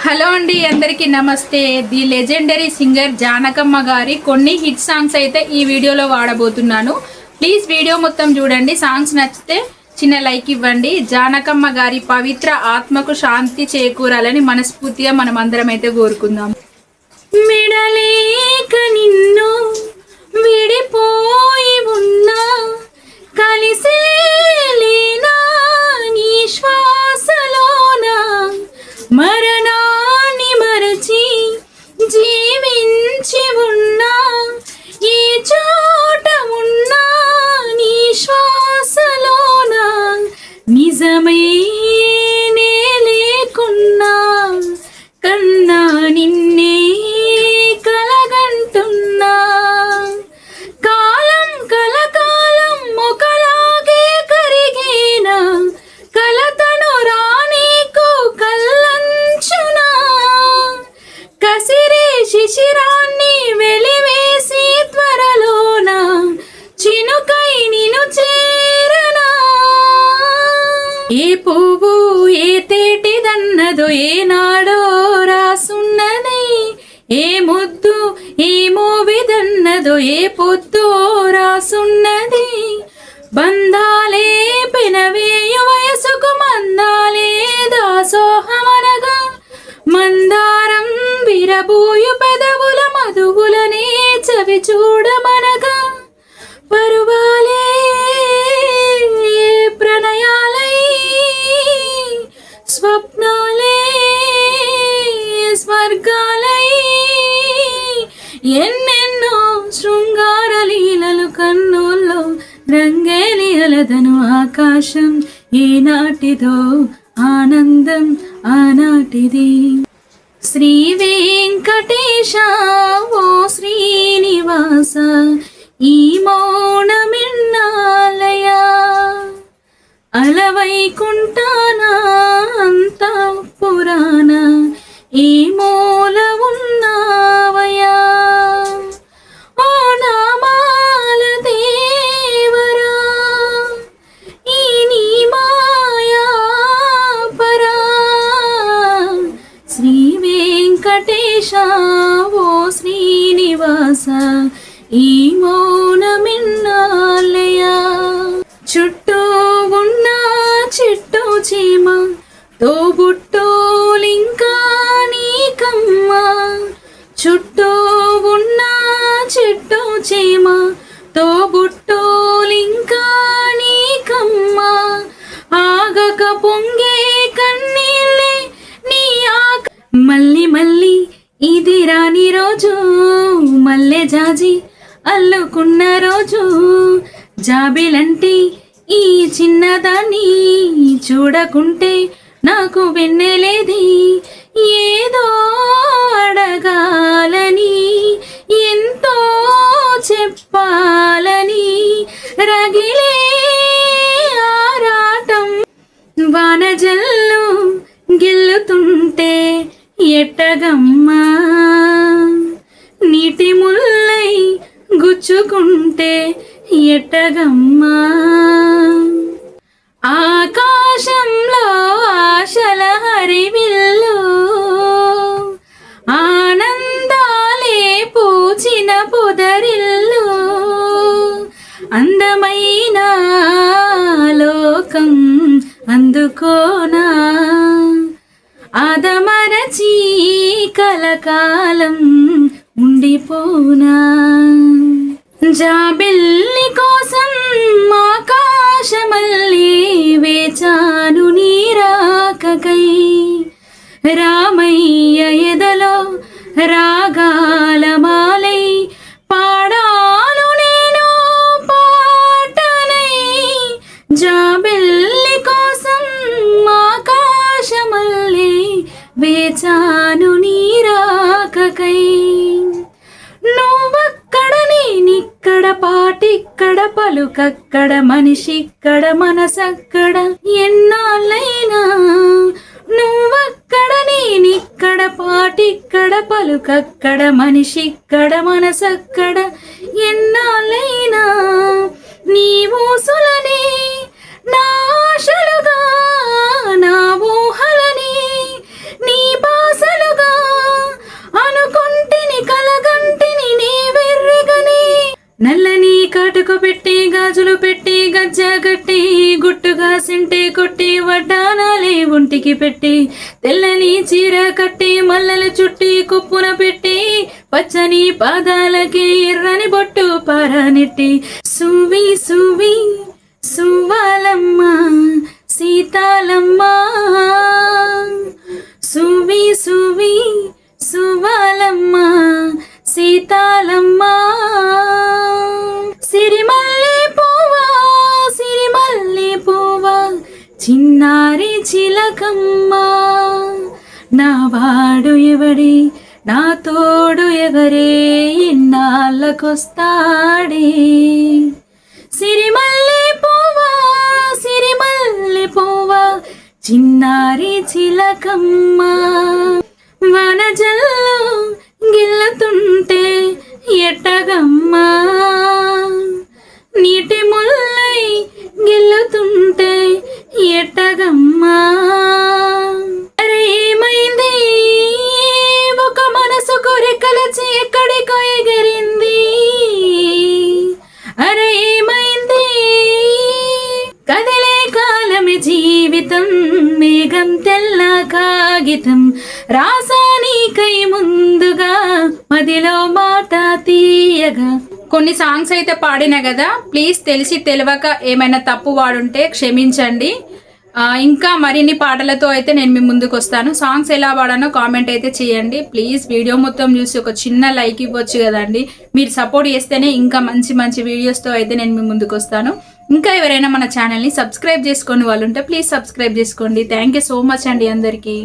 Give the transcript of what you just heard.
Hello అండి, అందరికీ నమస్తే. ది లెజెండరీ సింగర్ జానకమ్మ గారి కొన్ని హిట్ సాంగ్స్ అయితే ఈ వీడియోలో వాడబోతున్నాను. ప్లీజ్ వీడియో మొత్తం చూడండి. సాంగ్స్ నచ్చితే చిన్న లైక్ ఇవ్వండి. జానకమ్మ గారి పవిత్ర ఆత్మకు శాంతి చేకూరాలని మనస్ఫూర్తిగా మనం అందరం అయితే కోరుకుందాం. మిడలేక నిన్ను విడిపోయి ఉన్నా కలిసే లేనా నీ శ్వాసలోనా మరణాన్ని మరచి జీవించి ఉన్నా ఈ చోట ఉన్నా నీ శ్వాసలోనా నిజమే నే లేకున్నా కన్నా నిన్నే కలగంటున్నా కాలం కలకాలం ఒకలాగే కరిగేనా కలతను రానీకు కల్లంచునా కసిరే శిశిరాన్ని వెలివేసి త్వరలోన చినుకై నిను చేరనా ఏ పువ్వు ఏ తేటిదన్నదో ఏనాడో రాసున్నది ఏ ముద్దు ఏ మోవిదన్నదో ఏ పొద్దో రాసున్నది బంధాలే పెనవేయు వయసుకు మందాలే దాసోహమనగా మందారం విరబూయు పెదవుల మధువులనే చవి చూడమనగా పరువాలే ప్రణయాలై స్వప్నాలే స్వర్గాలై ఎన్నెన్నో శృంగార లీలలు కన్నుల్లో రంగేలి అలదను ఆకాశం ఏనాటిదో ఆనందం ఆనాటిది శ్రీ వెంకటేశ ఓ శ్రీనివాస ఈ మౌనమిన్నాలయా అలవైకుంఠానా అంత పురాణ ఈ మూల ఉన్నావయా ఓ నామాల దేవరా ఈ నీ మాయా పరా శ్రీ వెంకటేశ ఓ శ్రీనివాస ఈ మౌనమిన్నాలయా చుట్టూ ఉన్న చెట్టు చీమ తోబుట్టోలింకా నీకమ్మ చుట్టూ ఉన్న చెట్టు చీమ తోబుట్టోలింకా నీకమ్మ ఆగక పొంగే కన్నీళ్ళే నీ మళ్ళీ మళ్ళీ ఇది రాని రోజు మల్లె జాజి అల్లుకున్న రోజు జాబిలంటి ఈ చిన్నదాన్ని చూడకుంటే నాకు వెన్నెలేది ఏదో అడగాలని ఎంతో చెప్పాలని రగిలే ఆరాటం వానజల్లు గిల్లుతుంటే ఎట్టగమ్మా నీటి ముల్లై గుచ్చుకుంటే ఎట్టగమ్మా ఆకాశంలో ఆశల హరివిల్లు ఆనందాలే పూచిన పొదరిల్లు అందమైన లోకం అందుకోనా ఆదమరచి కలకాలం ఉండిపోనా జాబిల్లి కోసం ఆకాశమల్లి వేచాను నీరాకకై రామయ్య ఎదలో రాగాల మాలై పాడాను నేను పాటనై జాబిల్లి కోసం ఆకాశమల్లి వేచాను నీరాకకై నువ్వక్కడ నేనిక్కడ పాటిక్కడ పలుకక్కడ మనిషిక్కడ మనసక్కడ ఎన్నాళ్ళైనా నువ్వక్కడ నేనిక్కడ పాటిక్కడ పలుకక్కడ మనిషిక్కడ మనసక్కడ ఎన్నాళ్ళైనా నీ ఊసులనే నా ఆశలుగా నా ఊహలని నీ బాసల ఒంటికి పెట్టి తెల్లని చీర కట్టి మల్లెల చుట్టి కొప్పున పెట్టి పచ్చని పాదాలకి ఎర్రని బొట్టు పారనెట్టి సువి సువి సువాలమ్మ సీతాలమ్మ సువి సువి సువాలమ్మ సీతాలమ్మ సిరిమల్లె పువ్వా సిరిమల్లె పువ్వా చిన్నారి చిలకమ్మ నా వాడు ఎవడి నా తోడు ఎవరే ఇన్నాళ్ళకొస్తాడే సిరిమల్లె పువ్వా సిరిమల్లె పువ్వా చిన్నారి చిలకమ్మ వనజల్లు గిల్లుతుంటే ఎట్టగమ్మా నీటి ముల్లై గిల్లుతుంటే ఎట్టగమ్మా అరే ఏమైంది ఒక మనసు కొరికలచి ఎక్కడికో ఎగిరింది అరే ఏమైంది కదిలే కాలమే జీవితం మేఘం తెల్ల కాగితం రాసానికై ముందుగా మదిలో మాట తీయగా కొన్ని సాంగ్స్ అయితే పాడినా కదా, ప్లీజ్ తెలిసి తెలియక ఏమైనా తప్పు వాడుంటే క్షమించండి. ఇంకా మరిన్ని పాటలతో అయితే నేను మీ ముందుకు వస్తాను. సాంగ్స్ ఎలా పాడానో కామెంట్ అయితే చేయండి. ప్లీజ్ వీడియో మొత్తం చూసి ఒక చిన్న లైక్ ఇవ్వచ్చు కదండి. మీరు సపోర్ట్ చేస్తేనే ఇంకా మంచి మంచి వీడియోస్తో అయితే నేను మీ ముందుకు వస్తాను. ఇంకా ఎవరైనా మన ఛానల్ని సబ్స్క్రైబ్ చేసుకొని వాళ్ళు ఉంటే ప్లీజ్ సబ్స్క్రైబ్ చేసుకోండి. థ్యాంక్ యూ సో మచ్ అండి అందరికీ.